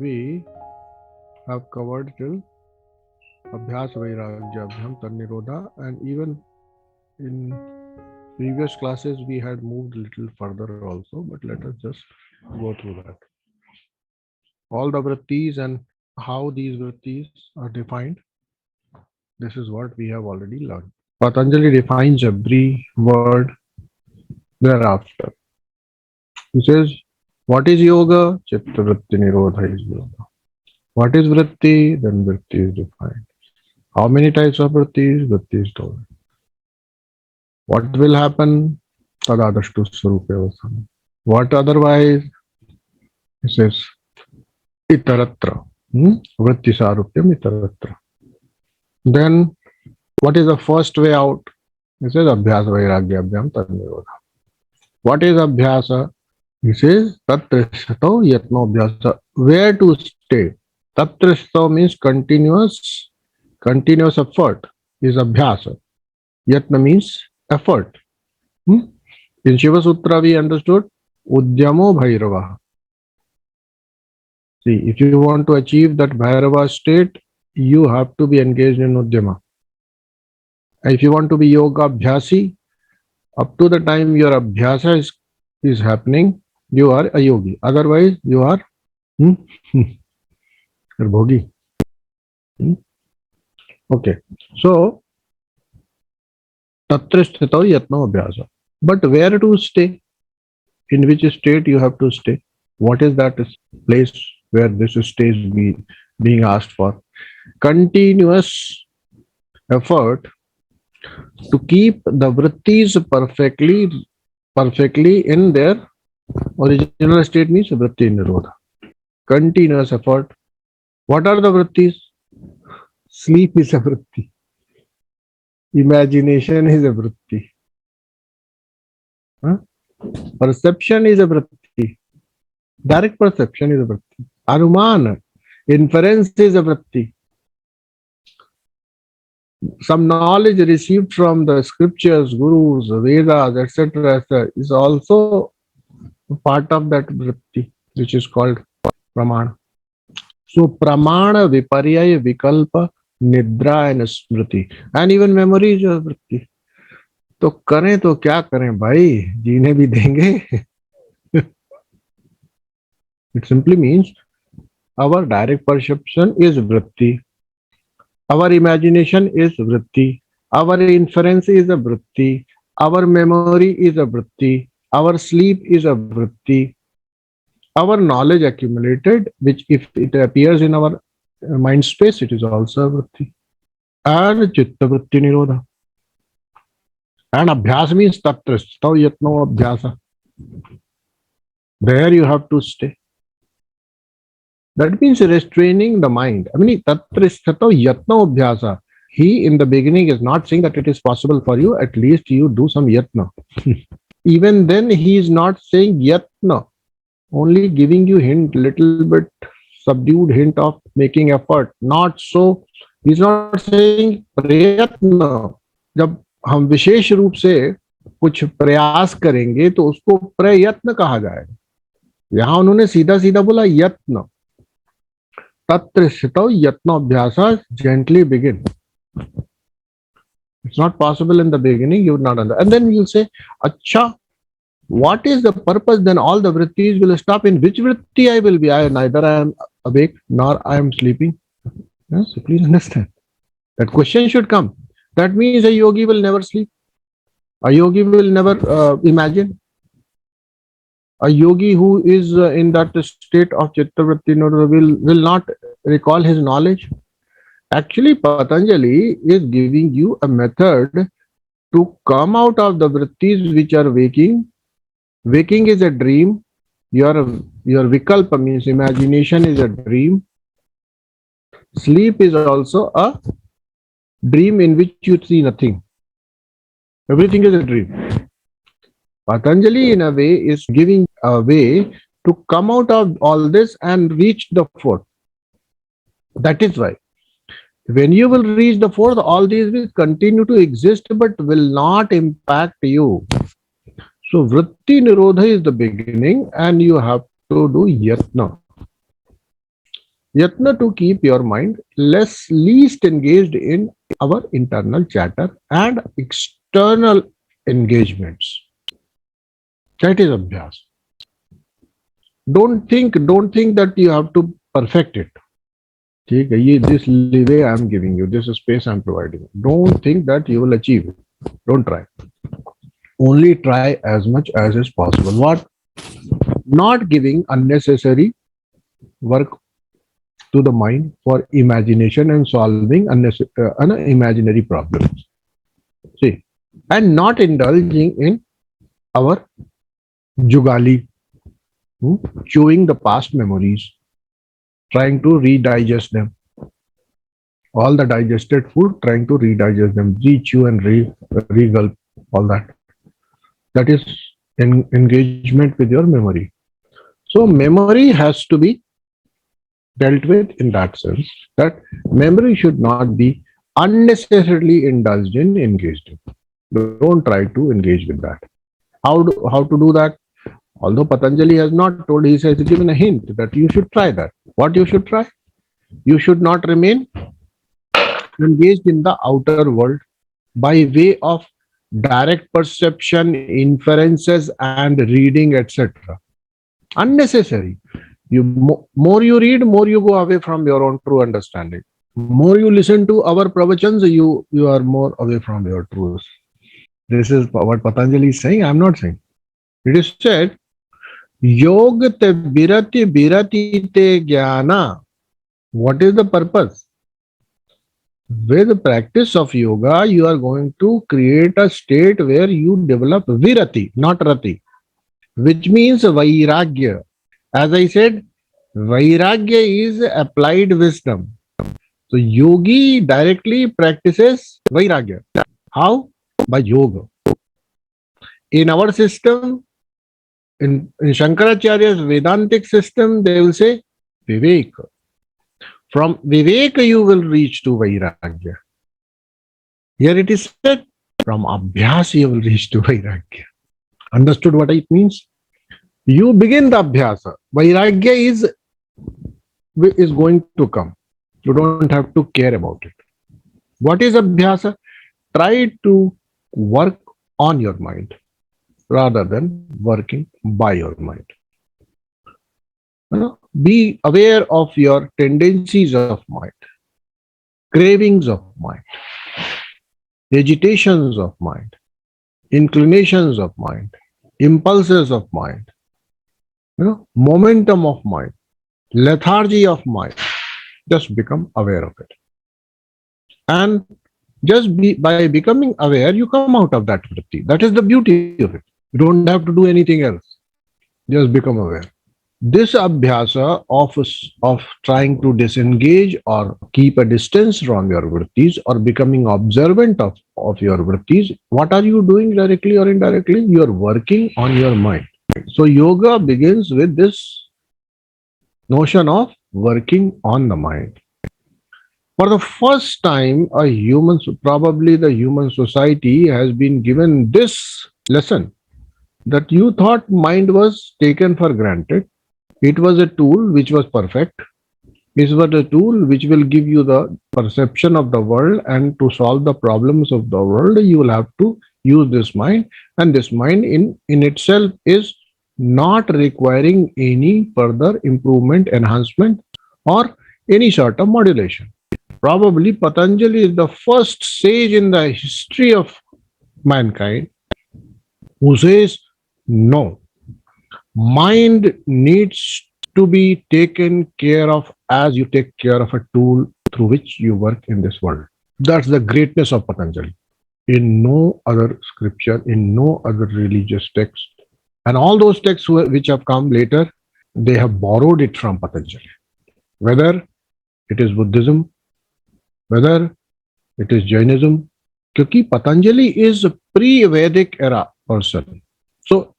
we have covered till Abhyas Vairagya Abhyam Tannirodha, and even in previous classes we had moved a little further also, but let us just go through that. All the vrittis and how these vrittis are defined, this is what we have already learned. Patanjali defines every word thereafter. He says, what is yoga? Chitta vritti nirodha is yoga. What is vritti? Then vritti is defined. How many types of vrittis? Vritti is told. What will happen? Tadadashtu swarupevasam. What otherwise? He says, itaratra. Vritti sarupyam itaratra. Then, what is the first way out? He says, abhyasa vairagya abhyam tannirodha. What is abhyasa? He says, tatrishto yatno abhyasa. Where to stay? Tatrishto means continuous effort is abhyasa. Yatna means effort. In Shiva Sutra we understood Udyamo Bhairava. See, if you want to achieve that Bhairava state, you have to be engaged in Udyama. If you want to be Yoga Abhyasi, up to the time your Abhyasa is happening, you are a yogi. Otherwise, you are bhogi. Okay. So, Tatra sthito yatno abhyasa. But where to stay? In which state you have to stay? What is that place where this state is being asked for? Continuous effort to keep the vrittis perfectly in their original state means vritti nirodha. Continuous effort. What are the vrittis? Sleep is a vritti. Imagination is a vritti. Perception is a vritti. Direct perception is a vritti. Anuman, inference is a vritti. Some knowledge received from the scriptures, gurus, Vedas, etc. is also part of that vritti, which is called pramana. So pramana, viparyaya, vikalpa, nidra and smriti, and even memory is a vritti. तो करें तो क्या करें भाई, जीने भी देंगे. It simply means our direct perception is vritti, our imagination is vritti, our inference is a vritti, our memory is a vritti, our sleep is a vritti, our knowledge accumulated, which if it appears in our mind space, it is also a vritti. And chitta vritti nirodha. And abhyas means tatra sthito yatno abhyasa. There you have to stay. That means restraining the mind. I mean, tatra sthito yatno abhyasa. He in the beginning is not saying that it is possible for you. At least you do some yatna. Even then he is not saying yatna. Only giving you hint, little bit subdued hint of making effort. Not so. He is not saying prayatna. जब हम विशेष रूप से कुछ प्रयास करेंगे तो उसको प्रयत्न कहा जाएगा. यहां उन्होंने सीधा सीधा बोला यत्न. तत्र स्थितो यत्नोभ्यास, gently begin. It's not possible in the beginning, you would not understand. And then you'll say, Acha, what is the purpose? Then all the vrittis will stop. In which vritti I will be? Neither I am awake nor I am sleeping. Yes, so please understand. That question should come. That means a yogi will never sleep. A yogi will never imagine. A yogi who is in that state of chitta vritti will not recall his knowledge. Actually, Patanjali is giving you a method to come out of the vrittis which are waking. Waking is a dream. Your vikalpa means imagination is a dream. Sleep is also a dream in which you see nothing. Everything is a dream. Patanjali in a way is giving a way to come out of all this and reach the fourth. That is why when you will reach the fourth, all these will continue to exist but will not impact you. So vritti nirodha is the beginning and you have to do yatna. Yatna to keep your mind least engaged in our internal chatter and external engagements. That is abhyas. Don't think that you have to perfect it. ठीक है, ये this leeway I am giving you, this space I am providing. Don't think that you will achieve it. Don't try. Only try as much as is possible. What? Not giving unnecessary work to the mind for imagination and solving imaginary problems. See, and not indulging in our jugali, chewing the past memories, trying to redigest them. All the digested food, trying to redigest them, re-chew and re-gulp, all that. That is engagement with your memory. So memory has to be dealt with in that sense, that memory should not be unnecessarily indulged in, engaged in. Don't try to engage with that. How to do that? Although Patanjali has not told, he has given a hint that you should try that. What you should try? You should not remain engaged in the outer world by way of direct perception, inferences, and reading, etc. Unnecessary. More you read, more you go away from your own true understanding. More you listen to our pravachans, you are more away from your truth. This is what Patanjali is saying. I am not saying. It is said, Yog te birati te jnana. What is the purpose? With the practice of yoga, you are going to create a state where you develop virati, not rati, which means vairagya. As I said, vairagya is applied wisdom. So yogi directly practices vairagya. How? By yoga. In our system, in Shankaracharya's Vedantic system, they will say Viveka. From Viveka, you will reach to Vairagya. Here it is said, from Abhyas, you will reach to Vairagya. Understood what it means? You begin the Abhyasa. Vairagya is going to come. You don't have to care about it. What is Abhyasa? Try to work on your mind rather than working by your mind. Be aware of your tendencies of mind, cravings of mind, agitations of mind, inclinations of mind, impulses of mind, momentum of mind, lethargy of mind. Just become aware of it. And by becoming aware, you come out of that vritti. That is the beauty of it. You don't have to do anything else. Just become aware. This abhyasa of trying to disengage or keep a distance from your vrittis or becoming observant of your vrittis, what are you doing directly or indirectly? You are working on your mind. So yoga begins with this notion of working on the mind. For the first time, probably the human society has been given this lesson that you thought mind was taken for granted. It was a tool which was perfect. It was a tool which will give you the perception of the world, and to solve the problems of the world, you will have to use this mind. And this mind in itself is not requiring any further improvement, enhancement, or any sort of modulation. Probably Patanjali is the first sage in the history of mankind who says, no, mind needs to be taken care of as you take care of a tool through which you work in this world. That's the greatness of Patanjali. In no other scripture, in no other religious text, and all those texts which have come later, they have borrowed it from Patanjali. Whether it is Buddhism, whether it is Jainism, because Patanjali is a pre-Vedic era person. So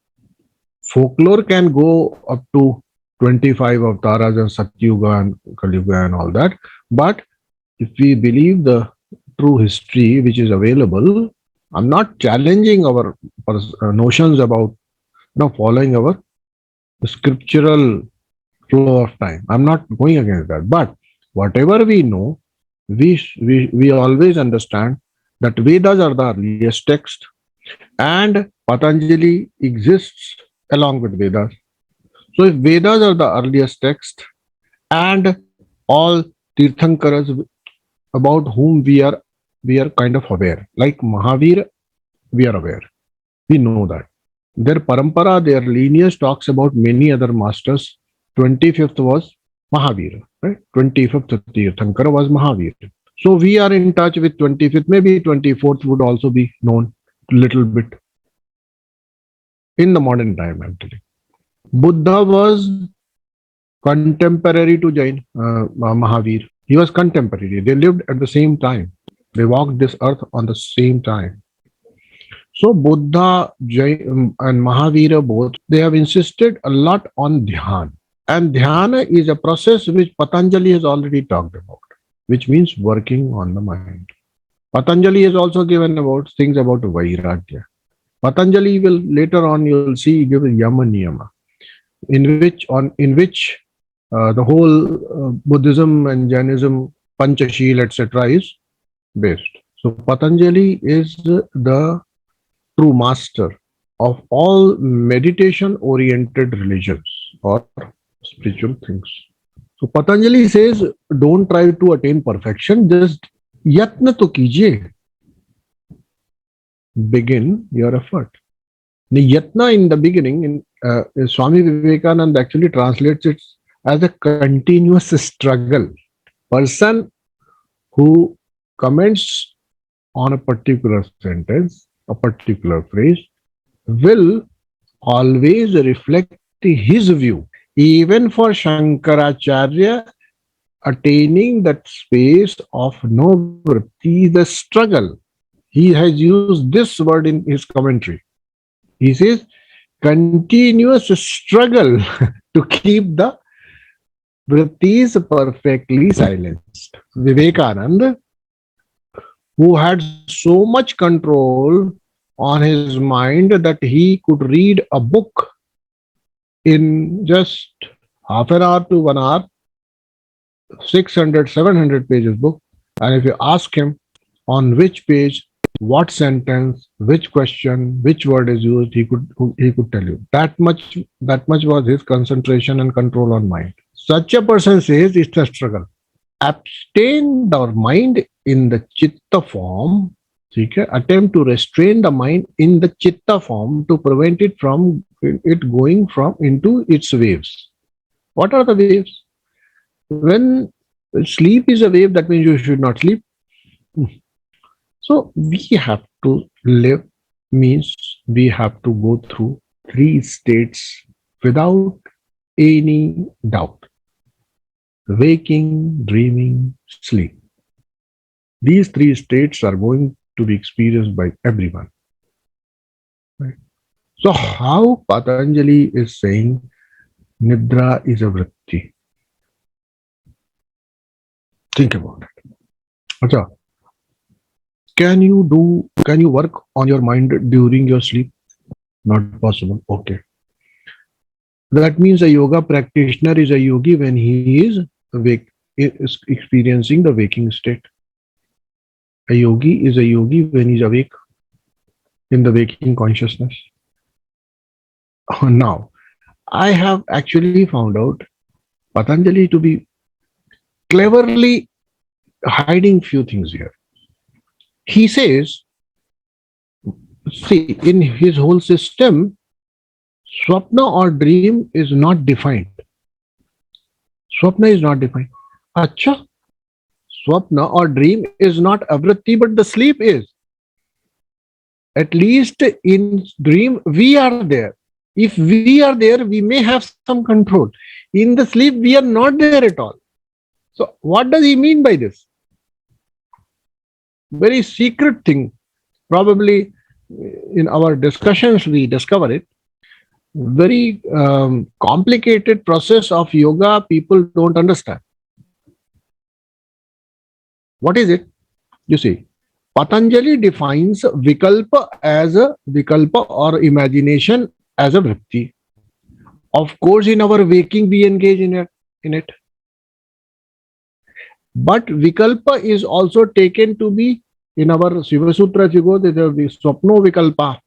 folklore can go up to 25 avtaras and Satyuga and Kaliyuga and all that. But if we believe the true history which is available, I'm not challenging our notions about following our scriptural flow of time. I'm not going against that. But whatever we know, we always understand that Vedas are the earliest text and Patanjali exists along with Vedas. So if Vedas are the earliest text and all Tirthankaras about whom we are kind of aware, like Mahavir, we are aware. We know that. Their parampara, their lineage talks about many other masters. 25th was Mahavir, right? 25th Tirthankara was Mahavir. So we are in touch with 25th, maybe 24th would also be known a little bit in the modern time, actually. Buddha was contemporary to Jain, Mahavir. He was contemporary. They lived at the same time. They walked this earth on the same time. So Buddha, Jain, and Mahavira both, they have insisted a lot on dhyan. And dhyana is a process which Patanjali has already talked about, which means working on the mind. Patanjali has also given about things about Vairagya. Patanjali will later on you'll see give a Yama Niyama, in which the whole Buddhism and Jainism, Panchashil, etc. is based. So Patanjali is the true master of all meditation-oriented religions or spiritual things. So Patanjali says, don't try to attain perfection, just yatna to kijiye. Begin your effort. The yatna in the beginning, Swami Vivekananda actually translates it as a continuous struggle. Person who comments on a particular sentence, a particular phrase, will always reflect his view. Even for Shankaracharya, attaining that space of no vritti, the struggle. He has used this word in his commentary. He says, continuous struggle to keep the vrittis perfectly silenced. Vivekananda, who had so much control on his mind that he could read a book in just half an hour to 1 hour, 600, 700 pages book. And if you ask him on which page, what sentence, which question, which word is used, he could tell you. That much was his concentration and control on mind. Such a person says it's a struggle. Abstain the mind in the chitta form. Attempt to restrain the mind in the chitta form to prevent it from going from into its waves. What are the waves? When sleep is a wave, that means you should not sleep. So we have to live, means we have to go through 3 states without any doubt: waking, dreaming, sleep. These 3 states are going to be experienced by everyone. Right? So how Patanjali is saying Nidra is a vritti? Think about it. Achha, can you work on your mind during your sleep? Not possible. Okay. That means a yoga practitioner is a yogi when he is awake, is experiencing the waking state. A yogi is a yogi when he is awake in the waking consciousness. Now, I have actually found out Patanjali to be cleverly hiding few things here. He says, see, in his whole system, Swapna or dream is not defined. Swapna is not defined. Acha, Swapna or dream is not avritti, but the sleep is. At least in dream, we are there. If we are there, we may have some control. In the sleep, we are not there at all. So what does he mean by this? Very secret thing. Probably in our discussions, we discover it. Very complicated process of yoga people don't understand. What is it? You see, Patanjali defines vikalpa as a vikalpa or imagination as a vritti. Of course, in our waking, we engage in it. But Vikalpa is also taken to be in our Shiva Sutra. If you go, there will be Swapno Vikalpa.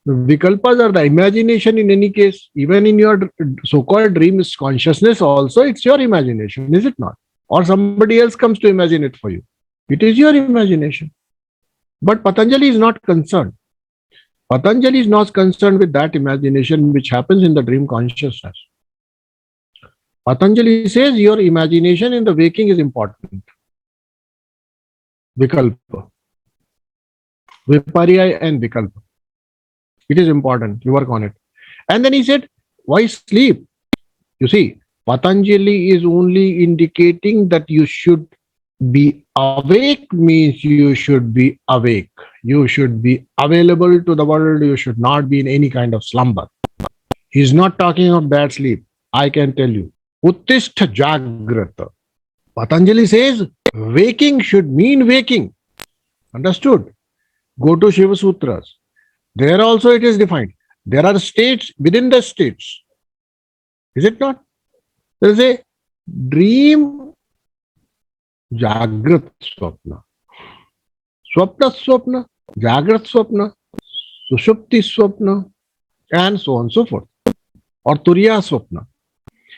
Vikalpas are the imagination in any case. Even in your so-called dream consciousness also, it's your imagination, is it not? Or somebody else comes to imagine it for you. It is your imagination. But Patanjali is not concerned. Patanjali is not concerned with that imagination which happens in the dream consciousness. Patanjali says your imagination in the waking is important. Vikalpa. Viparya and Vikalpa. It is important. You work on it. And then he said, why sleep? You see, Patanjali is only indicating that you should be awake, means you should be awake. You should be available to the world. You should not be in any kind of slumber. He's not talking of bad sleep. I can tell you. Uttistha Jagrata. Patanjali says waking should mean waking. Understood? Go to Shiva Sutras. There also it is defined. There are states within the states. Is it not? There is a dream, Jagrat Swapna. Swapna Swapna, Jagrat Swapna, Sushupti Swapna, and so on and so forth. Or Turiya Swapna.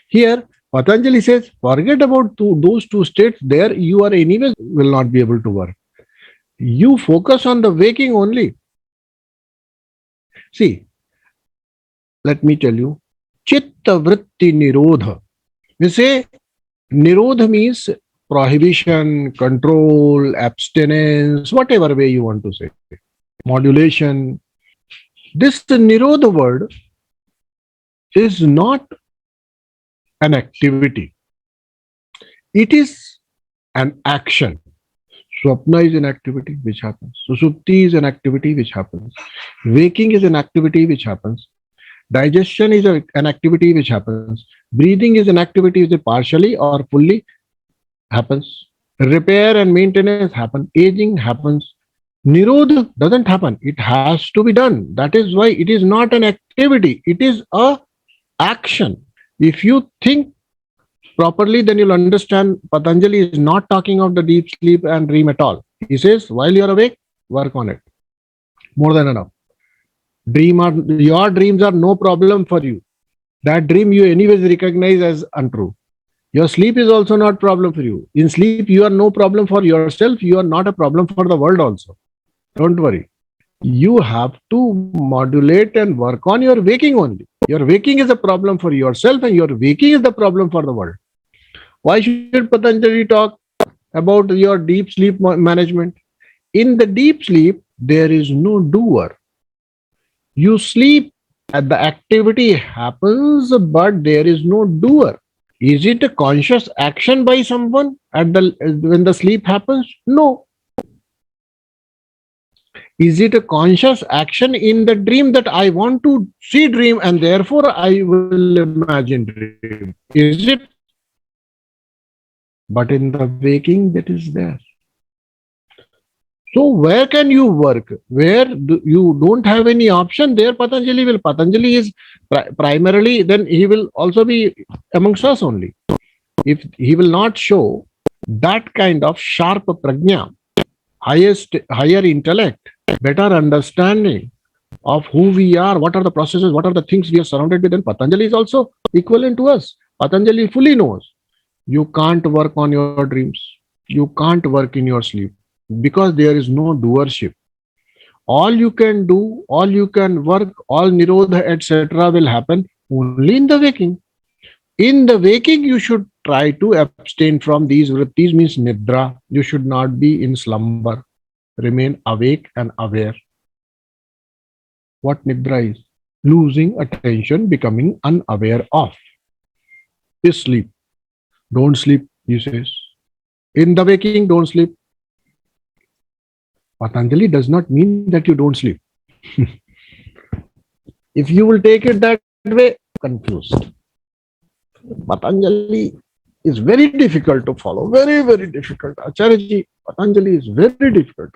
Here, Patanjali says, forget about those two states. There you are anyways will not be able to work. You focus on the waking only. See, let me tell you, Chitta Vritti Nirodha. We say Nirodha means prohibition, control, abstinence, whatever way you want to say. Modulation. This Nirodha word is not an activity. It is an action. Swapna is an activity which happens. Susupti is an activity which happens. Waking is an activity which happens. Digestion is an activity which happens. Breathing is an activity which partially or fully happens. Repair and maintenance happen. Aging happens. Nirodha doesn't happen. It has to be done. That is why it is not an activity. It is a action. If you think properly, then you'll understand Patanjali is not talking of the deep sleep and dream at all. He says, while you're awake, work on it. More than enough. Your dreams are no problem for you. That dream you anyways recognize as untrue. Your sleep is also not problem for you. In sleep, you are no problem for yourself. You are not a problem for the world also. Don't worry. You have to modulate and work on your waking only. Your waking is a problem for yourself and your waking is the problem for the world. Why should Patanjali talk about your deep sleep management? In the deep sleep, there is no doer. You sleep and the activity happens, but there is no doer. Is it a conscious action by someone when the sleep happens? No. Is it a conscious action in the dream that I want to see dream and therefore I will imagine dream? Is it? But in the waking, that is there. So where can you work? Where you don't have any option, there Patanjali will. Patanjali is primarily, then he will also be amongst us only. If he will not show that kind of sharp prajna, higher intellect, better understanding of who we are, what are the processes, what are the things we are surrounded with, then Patanjali is also equivalent to us. Patanjali fully knows. You can't work on your dreams. You can't work in your sleep because there is no doership. All you can do, all you can work, all nirodha, etc. will happen only in the waking. In the waking, you should try to abstain from these vrittis, means nidra. You should not be in slumber. Remain awake and aware. What nidra is? Losing attention, becoming unaware of. Is sleep. Don't sleep, he says. In the waking, don't sleep. Patanjali does not mean that you don't sleep. If you will take it that way, confused. Patanjali is very difficult to follow. Very, very difficult. Acharyaji, Patanjali is very difficult.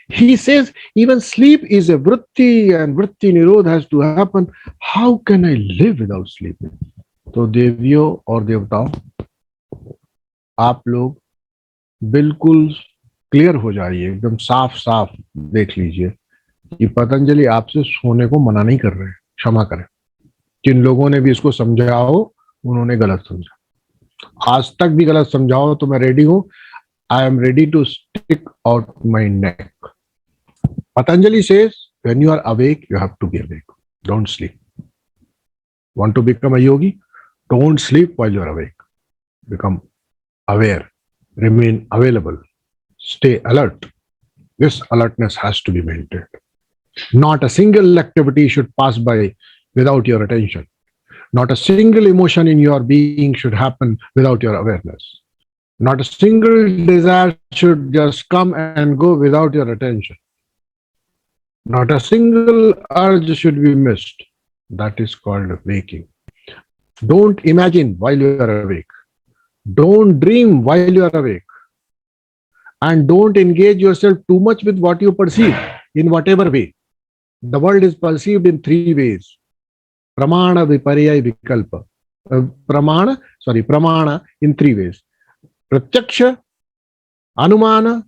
He says even sleep is a vritti and vritti nirodh has to happen. How can I live without sleeping? तो देवियों और देवताओं, आप लोग बिल्कुल clear हो जाइए, एकदम साफ साफ देख लीजिए कि पतंजलि आपसे सोने को मना नहीं कर रहे हैं. क्षमा करें, जिन लोगों ने भी इसको समझाओ उन्होंने गलत समझा. आज तक भी गलत समझाओ तो मैं रेडी हूं. I am ready to stick out my neck. Patanjali says, when you are awake, you have to be awake. Don't sleep. Want to become a yogi? Don't sleep while you are awake. Become aware. Remain available. Stay alert. This alertness has to be maintained. Not a single activity should pass by without your attention. Not a single emotion in your being should happen without your awareness. Not a single desire should just come and go without your attention. Not a single urge should be missed. That is called waking. Don't imagine while you are awake. Don't dream while you are awake. And don't engage yourself too much with what you perceive in whatever way. The world is perceived in three ways. Pramana, Viparya, Vikalpa. Pramana in three ways. Pratyaksha, Anumana,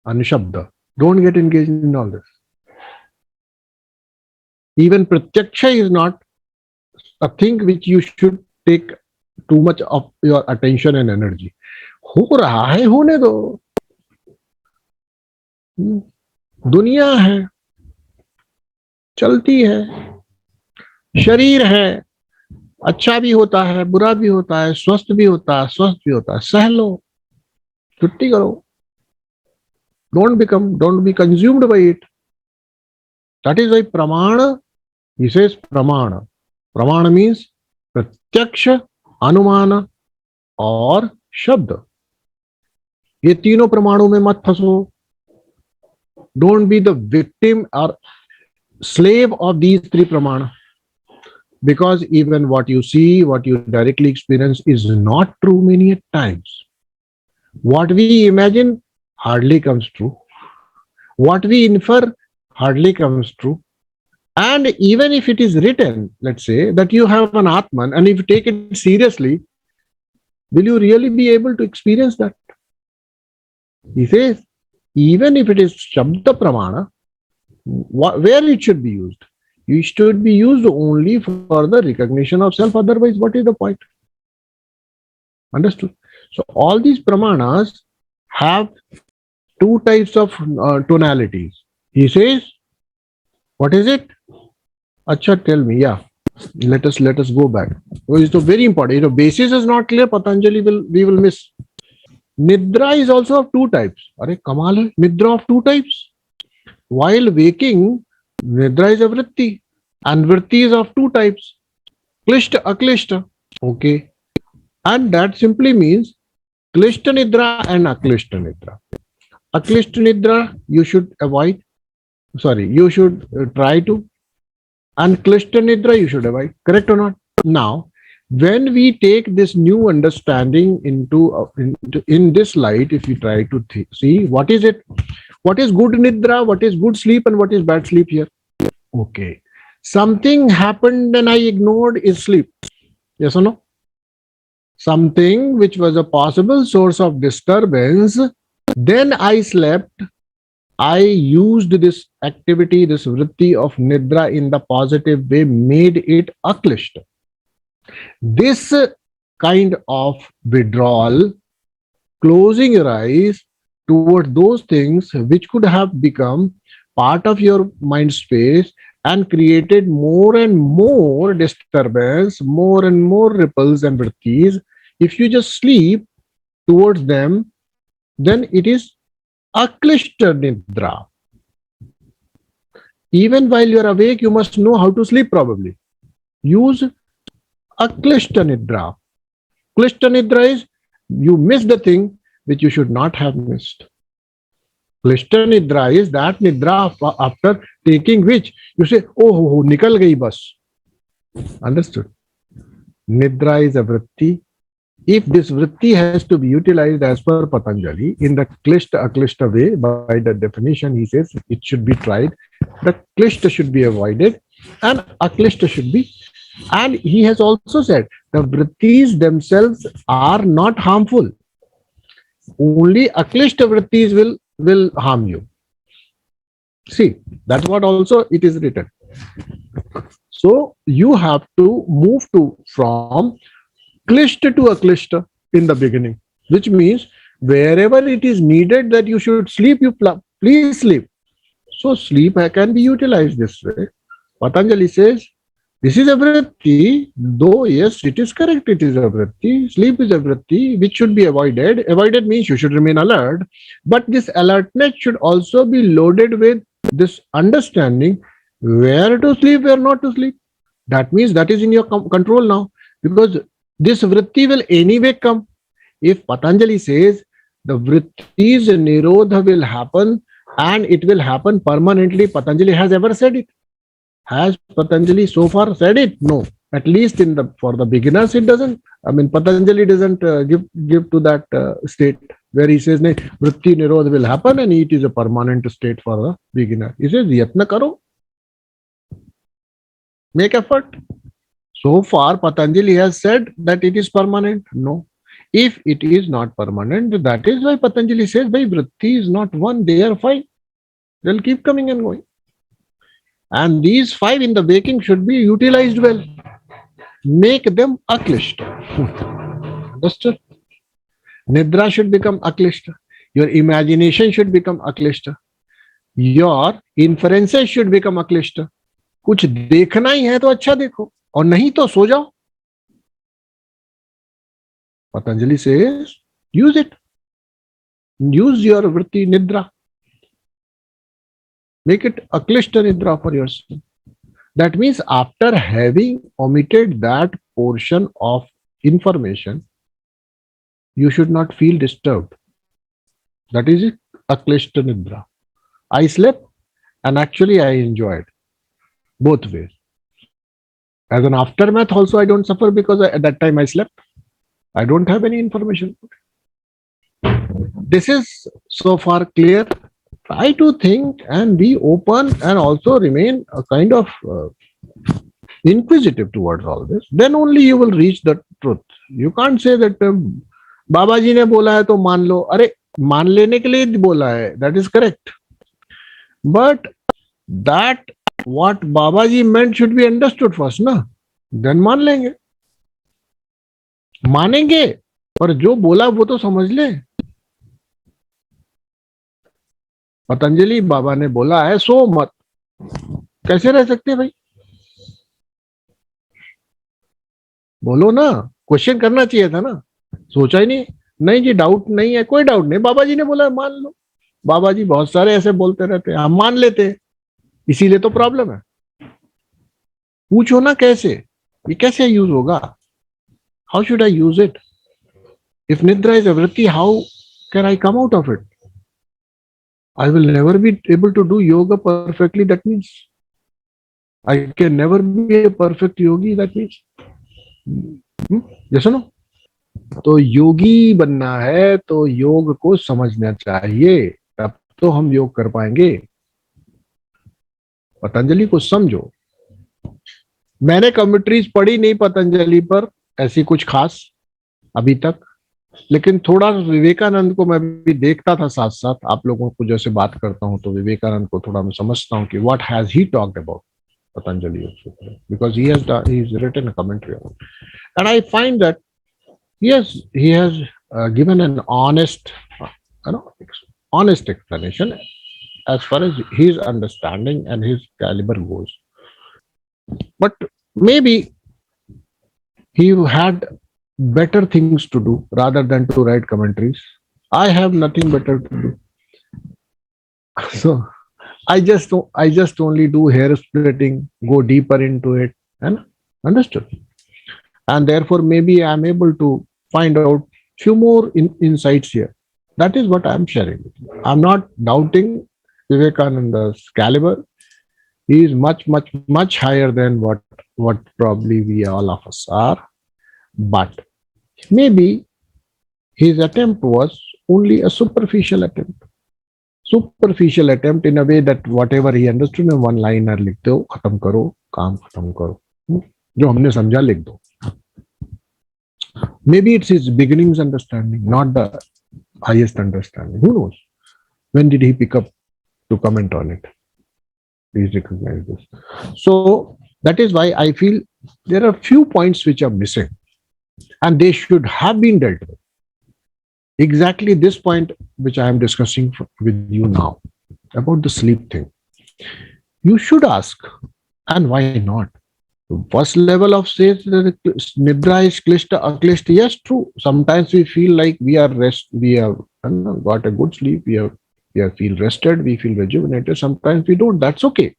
and Shabda. Don't get engaged in all this. Even Pratyaksha is not a thing which you should take too much of your attention and energy. हो रहा है, होने दो. दुनिया है, चलती है, शरीर है, अच्छा भी होता है, बुरा भी होता है, स्वस्थ भी होता है, स्वस्थ भी होता है. सह लो, छुट्टी करो. Don't be consumed by it. That is why pramana, he says pramana. Pramana means pratyaksha, anumana और शब्द. ये तीनों प्रमाणों में मत फंसो. Don't be the victim or slave of these three pramana. Because even what you see, what you directly experience is not true many times. What we imagine hardly comes true. What we infer hardly comes true. And even if it is written, let's say, that you have an Atman, and if you take it seriously, will you really be able to experience that? He says, even if it is Shabda Pramana, where it should be used? It should be used only for the recognition of self. Otherwise, what is the point? Understood? So all these pramanas have two types of tonalities. He says, what is it? Acha, tell me. Yeah, let us go back. It's so very important. Basis is not clear. Patanjali we will miss. Nidra is also of two types. Are kamal hai. Nidra of two types. While waking, Nidra is a vritti, and vritti is of two types. Klishta, aklishta. Okay. And that simply means Klishta Nidra and Aklishta Nidra. Aklishta Nidra you should avoid. You should try to. And Klishta Nidra you should avoid. Correct or not? Now, when we take this new understanding in this light, if you try to see what is it, what is good Nidra, what is good sleep, and what is bad sleep here? Okay. Something happened and I ignored is sleep. Yes or no? Something which was a possible source of disturbance, then I slept. I used this activity, this vritti of Nidra in the positive way, made it aklishta. This kind of withdrawal, closing your eyes toward those things which could have become part of your mind space and created more and more disturbance, more and more ripples and vrittis. If you just sleep towards them, then it is aklishta nidra. Even while you are awake, you must know how to sleep probably. Use aklishta nidra. Klishta nidra is you miss the thing which you should not have missed. Klishta nidra is that nidra after taking which you say, oh, nikal gayi bas. Understood? Nidra is a vritti if this vritti has to be utilized as per Patanjali in the klishta aklishta way, by the definition, he says it should be tried. The klishta should be avoided, and aklishta should be. And he has also said the vrittis themselves are not harmful. Only aklishta vrittis will harm you. See, that's what also it is written. So you have to move to from klishta to aklishta in the beginning, which means wherever it is needed that you should sleep, you please sleep. So sleep can be utilized this way. Patanjali says this is a vritti, though yes, it is correct, it is a vritti. Sleep is a vritti which should be avoided. Avoided means you should remain alert, but this alertness should also be loaded with this understanding where to sleep, where not to sleep. That means that is in your control now, because this vritti will anyway come. If Patanjali says the vritti's nirodha will happen and it will happen permanently, Patanjali has ever said it? Has Patanjali so far said it? No. At least in the for the beginners, it doesn't. I mean, Patanjali doesn't give to that state where he says, vritti nirodha will happen and it is a permanent state for the beginner. He says, yatna karo. Make effort. So far, Patanjali has said that it is permanent. No. If it is not permanent, that is why Patanjali says, by vritti is not one, they are five. They'll keep coming and going. And these five in the waking should be utilized well. Make them aklishta. Understood? Nidra should become aklishta. Your imagination should become aklishta. Your inferences should become aklishta. कुछ देखना ही है तो अच्छा देखो, और नहीं तो सो जाओ. Patanjali says, use it. Use your vritti nidra. Make it aklishta nidra for yourself. That means after having omitted that portion of information, you should not feel disturbed. That is it, aklishta nidra. I slept and actually I enjoyed both ways. As an aftermath also I don't suffer because at that time I slept. I don't have any information. This is so far clear. Try to think and be open and also remain a kind of inquisitive towards all this. Then only you will reach the truth. You can't say that Baba ji ne bola hai to मान लो. अरे मान लेने के लिए बोला है. That is correct. But that what Baba ji meant should be understood first, na? Then मान लेंगे. मानेंगे पर जो बोला वो तो समझ ले. पतंजलि बाबा ने बोला है सो मत. कैसे रह सकते भाई? बोलो ना. क्वेश्चन करना चाहिए था ना. सोचा ही नहीं. नहीं जी डाउट नहीं है. कोई डाउट नहीं. बाबा जी ने बोला मान लो. बाबा जी बहुत सारे ऐसे बोलते रहते हैं, हम मान लेते हैं. इसीलिए तो प्रॉब्लम है. पूछो ना कैसे, ये कैसे यूज होगा? How should I use it? If निद्रा इज अ वृत्ति, how can I come out of it? I will never be able to do yoga perfectly. That means I can never be a perfect yogi. That means, yes or no? तो योगी बनना है तो योग को समझना चाहिए, तब तो हम योग कर पाएंगे. पतंजलि को समझो. मैंने कमेंट्रीज पढ़ी नहीं पतंजलि पर ऐसी कुछ खास अभी तक, लेकिन थोड़ा विवेकानंद को मैं भी देखता था साथ साथ. आप लोगों को जैसे बात करता हूं तो विवेकानंद को थोड़ा मैं समझता हूं कि what has he talked about Patanjali, because he has written a commentary on it, and I find that yes, he has given an honest explanation as far as his understanding and his caliber goes. But maybe he had better things to do rather than to write commentaries. I have nothing better to do, so I just only do hair splitting, go deeper into it, and understood. And therefore maybe I'm able to find out few more insights here. That is what I'm sharing with you. I'm not doubting Vivekananda's caliber. He is much higher than what probably we all of us are. But Maybe his attempt was only a superficial attempt. Superficial attempt in a way that whatever he understood in one liner लिख दो, खत्म करो, काम खत्म करो. जो हमने समझा लिख दो. Maybe it's his beginnings understanding, not the highest understanding. Who knows? When did he pick up to comment on it? Please recognize this. So that is why I feel there are few points which are missing, and they should have been dealt with. Exactly this point which I am discussing with you now about the sleep thing. You should ask, and why not? First level of says nidra is klishta aklishta. Yes, true. Sometimes we feel like we have got a good sleep, we feel rested, we feel rejuvenated. Sometimes we don't. That's okay.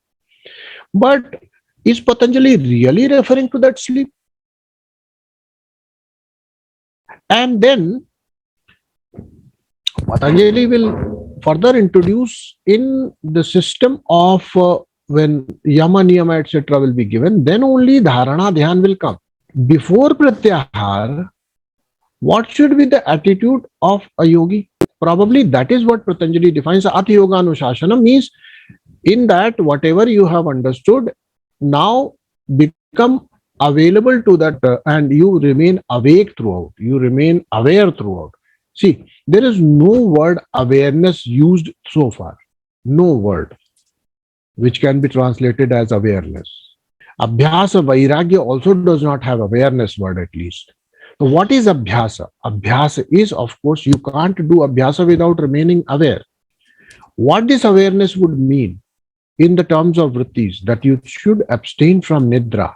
But is Patanjali really referring to that sleep? And then Patanjali will further introduce in the system of when yama niyama etc. will be given, then only dharana dhyan will come. Before pratyahar, what should be the attitude of a yogi? Probably that is what Patanjali defines. Ati yoga anushasana means in that whatever you have understood now become available to that and you remain awake throughout. You remain aware throughout. See, there is no word awareness used so far. No word which can be translated as awareness. Abhyasa Vairagya also does not have awareness word at least. So what is Abhyasa? Abhyasa is, of course, you can't do Abhyasa without remaining aware. What this awareness would mean in the terms of vrittis, that you should abstain from Nidra.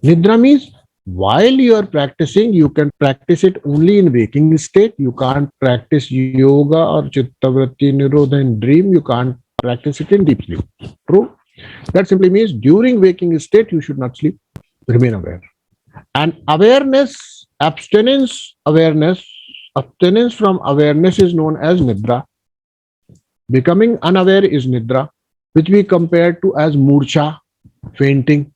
Nidra means while you are practicing, you can practice it only in waking state. You can't practice yoga or chitta vritti nirodha in dream. You can't practice it in deep sleep. True? That simply means during waking state, you should not sleep. Remain aware. And awareness, abstinence from awareness is known as Nidra. Becoming unaware is Nidra, which we compare to as Murcha, fainting.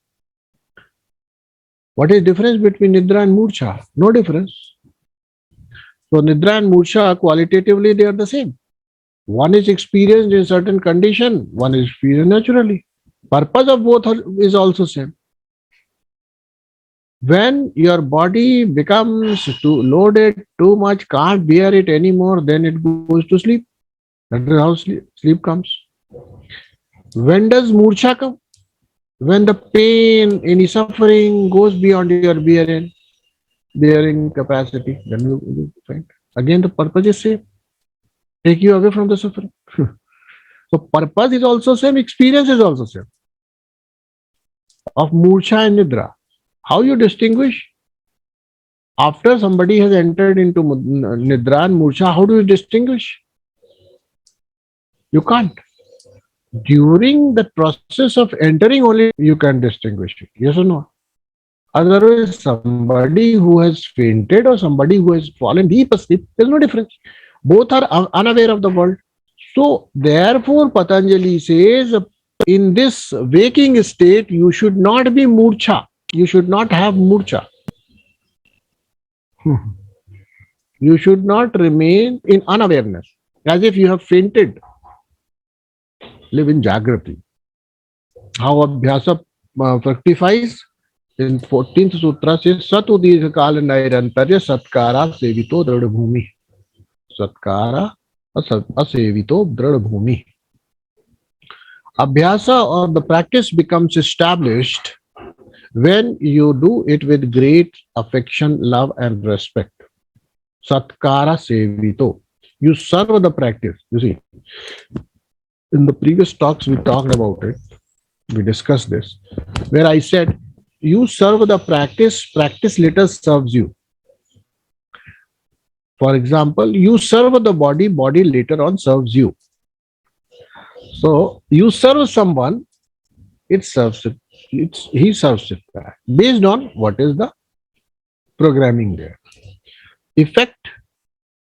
What is the difference between Nidra and Murcha? No difference. So Nidra and Murcha, qualitatively, they are the same. One is experienced in certain condition, one is experienced naturally. Purpose of both is also same. When your body becomes too loaded, too much, can't bear it anymore, then it goes to sleep. That is how sleep comes. When does Murcha come? When the pain, any suffering goes beyond your bearing capacity, then you find. Again, the purpose is same. Take you away from the suffering. So purpose is also same, experience is also same. Of Murcha and Nidra. How you distinguish? After somebody has entered into Nidra and Murcha, how do you distinguish? You can't. During the process of entering only you can distinguish it. Yes or no? Otherwise, somebody who has fainted or somebody who has fallen deep asleep, there's no difference. Both are unaware of the world. So, therefore, Patanjali says, in this waking state, you should not be murcha. You should not have murcha. You should not remain in unawareness, as if you have fainted. Live in Jagrati. How Abhyasa fructifies in 14th Sutra says, Satu Dirgha Kala Nairantarya Satkara Sevito Drada Bhumi. Satkara Asevito Drada Bhumi. Abhyasa or the practice becomes established when you do it with great affection, love, and respect. Satkara Sevito. You serve the practice. You see, in the previous talks we talked about it. We discussed this, where I said, you serve the practice, practice later serves you. For example, you serve the body, body later on serves you. So you serve someone, it serves it. He serves it back based on what is the programming there. Effect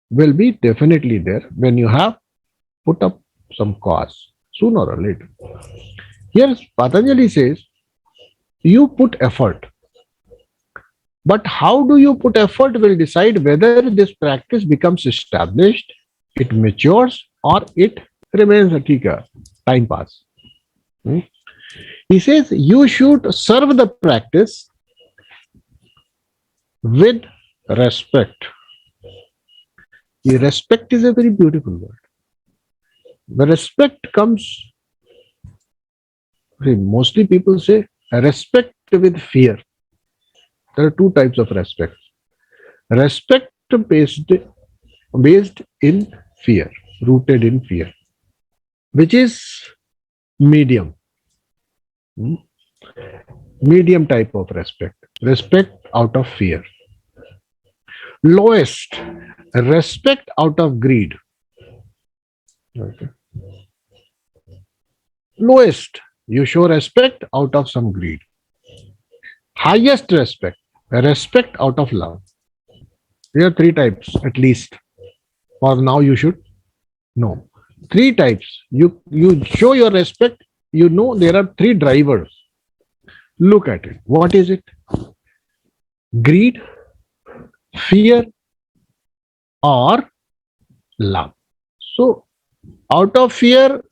will be definitely there when you have put up some cause sooner or later. Here Patanjali says, you put effort. But how do you put effort will decide whether this practice becomes established, it matures, or it remains a time pass. Hmm? He says you should serve the practice with respect. Respect is a very beautiful word. The respect comes, mostly people say respect with fear. There are two types of respect. Respect based in fear, rooted in fear, which is medium. Hmm? Medium type of respect. Respect out of fear. Lowest, respect out of greed. Okay. Lowest, you show respect out of some greed. Highest respect, respect out of love. There are three types at least. For now, you should know. Three types. You show your respect. You know there are three drivers. Look at it. What is it? Greed, fear, or love. So, out of fear,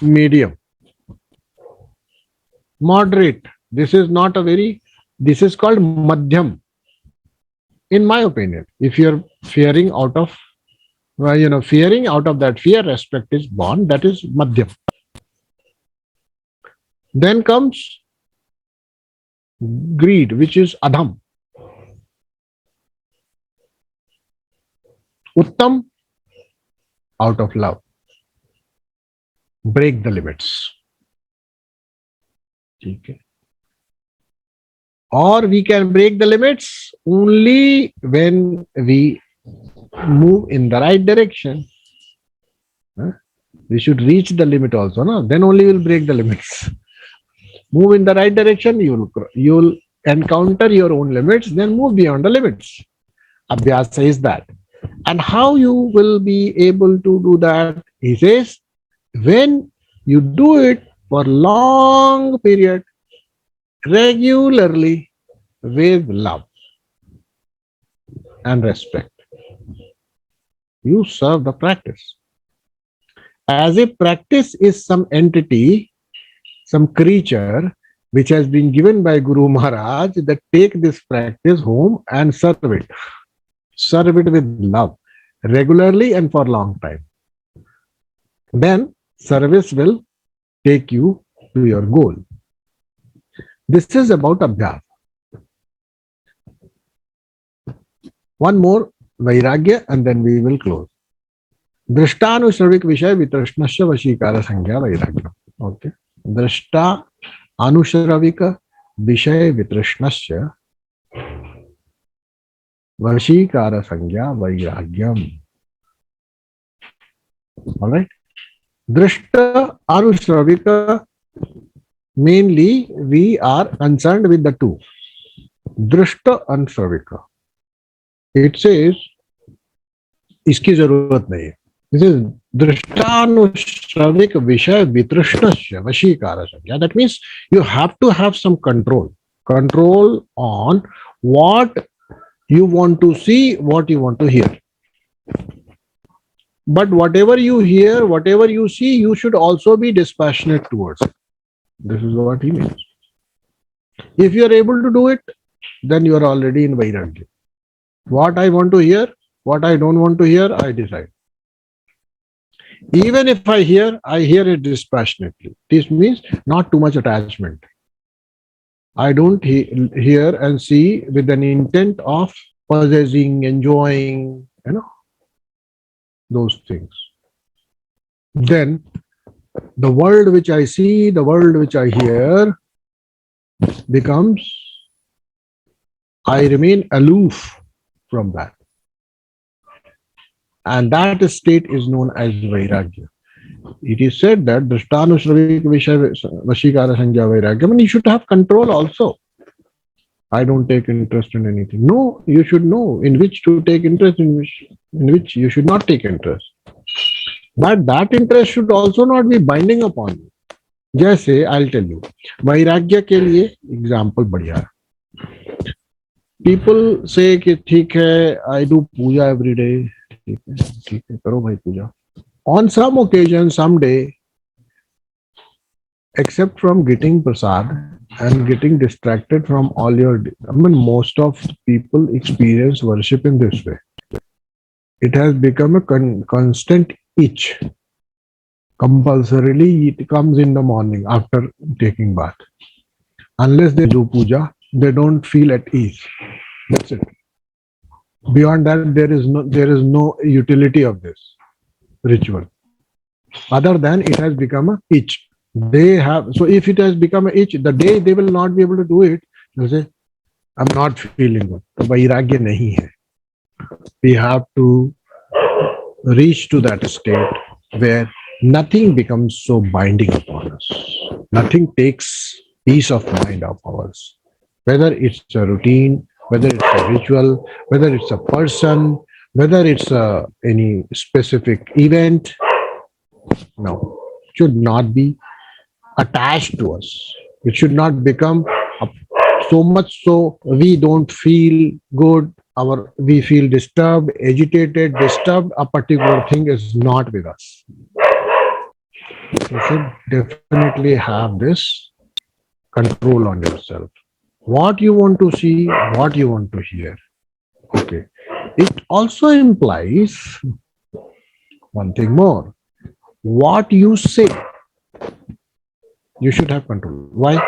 medium. Moderate. This is not a very, this is called madhyam. In my opinion, if you're fearing out of, fearing out of that fear, respect is born, that is madhyam. Then comes greed, which is adham. Uttam, out of love. Break the limits. Okay. Or we can break the limits only when we move in the right direction. We should reach the limit also, no? Then only we'll break the limits. Move in the right direction, you'll encounter your own limits, then move beyond the limits. Abhyas says that. And how you will be able to do that? He says, when you do it for long period, regularly, with love and respect, you serve the practice. As if practice is some entity, some creature which has been given by Guru Maharaj, that take this practice home and serve it. Serve it with love, regularly and for long time. Then service will take you to your goal. This is about abhyas. One more vairagya and then we will close. Drishtanusravik Vishaya Vitrashnasya Vashikara Sangya Vairagya. Okay. Drishta Anusravika Vishaya Vitrashnasya Vashikara Sangya Vairagyam. All right. Drishta Anusravika, mainly we are concerned with the two. Drishta Anusravika. It says, इसकी जरूरत नहीं है. This is drishtanusravik vishaya vitrashnasya vashikara sangya. That means you have to have some control on what you want to see, what you want to hear. But whatever you hear, whatever you see, you should also be dispassionate towards it. This is what he means. If you are able to do it, then you are already in vairagya. What I want to hear, what I don't want to hear, I decide. Even if I hear it dispassionately. This means not too much attachment. I don't hear and see with an intent of possessing, enjoying, those things. Then the world which I see, the world which I hear becomes, I remain aloof from that. And that state is known as vairagya. It is said that drishtanusravik vishaya vashikara sangya vairagya. I mean, you should have control also. I don't take interest in anything. No, you should know in which to take interest, in which you should not take interest. But that interest should also not be binding upon you. जैसे I'll tell you, वैराग्य के लिए example बढ़िया है. People say कि ठीक है, I do puja every day. ठीक है, करो भाई पूजा. On some occasion, someday, except from getting prasad and getting distracted from all your, I mean, most of people experience worship in this way. It has become a constant itch. Compulsorily, it comes in the morning after taking bath. Unless they do puja, they don't feel at ease. That's it. Beyond that, there is no utility of this ritual. Other than it has become a itch. They have, so if it has become a itch, the day they will not be able to do it, they'll say, I'm not feeling good. तो वैराग्य नहीं है. We have to reach to that state where nothing becomes so binding upon us. Nothing takes peace of mind of ours. Whether it's a routine, whether it's a ritual, whether it's a person, whether it's any specific event, no, should not be attached to us. It should not become a, so much so we don't feel good, we feel disturbed, agitated, disturbed. A particular thing is not with us. You should definitely have this control on yourself. What you want to see, what you want to hear. Okay. It also implies one thing more. What you say, you should have control. Why?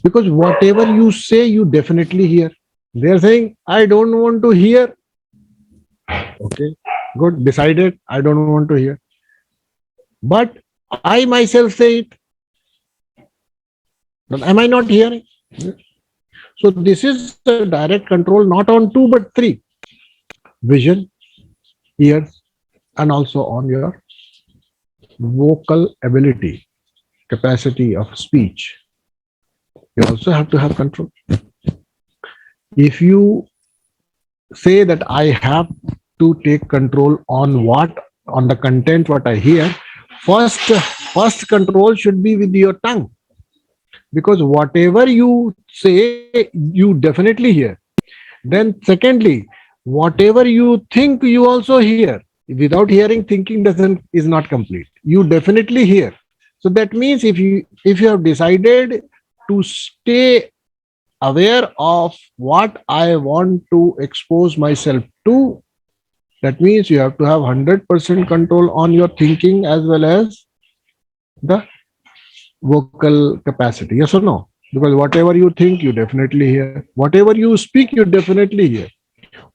Because whatever you say, you definitely hear. They're saying, I don't want to hear. Okay, good. Decided, I don't want to hear. But I myself say it. But am I not hearing? So this is a direct control, not on two, but three. Vision, ears, and also on your vocal ability, capacity of speech. You also have to have control. If you say that I have to take control on the content what I hear, first control should be with your tongue. Because whatever you say, you definitely hear. Then secondly, whatever you think, you also hear. Without hearing, thinking is not complete. You definitely hear. So that means if you have decided to stay aware of what I want to expose myself to, that means you have to have 100% control on your thinking as well as the vocal capacity. Yes or no? Because whatever you think, you definitely hear. Whatever you speak, you definitely hear.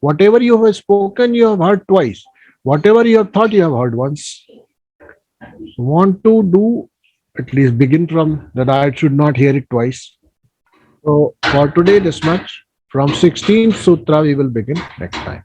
Whatever you have spoken, you have heard twice. Whatever you have thought, you have heard once. Want to do, at least begin from that I should not hear it twice. So for today, this much. From 16th Sutra, we will begin next time.